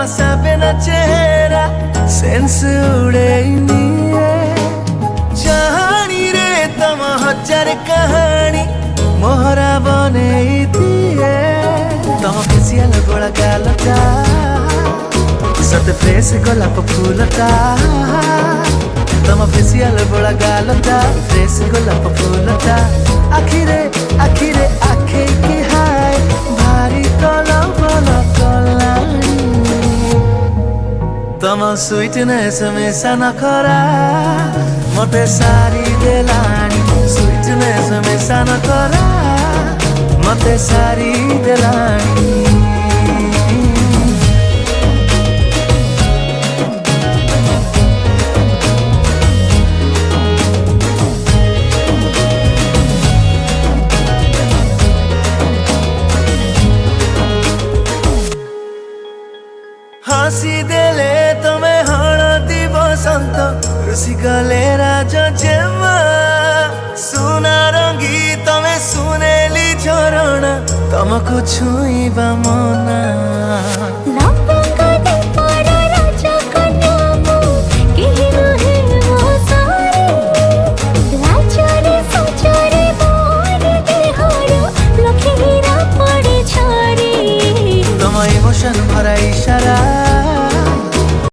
हसाबे ना चेहरा सेंस उड़ेनी चाहनी रे तम हजार कहानी मोहरा बने दिए तम फेसियल गोला गालटा सत फेस गोलाप फूलटा तम फेसियल गोला गालटा फेस गोलाप फूलटा आखिरे आखिरे आखे की हाय भारी तला बला कलानी तम स्वीटनेस में सन करा मते सारी देलानी स्वीटनेस में सन करा मते सारी देलानी हसी देले तुम्हें हणती बसंत रुषि गले राज जेमा सुना रंगी तमें सुनेली झरण तुमको छुईबा मना।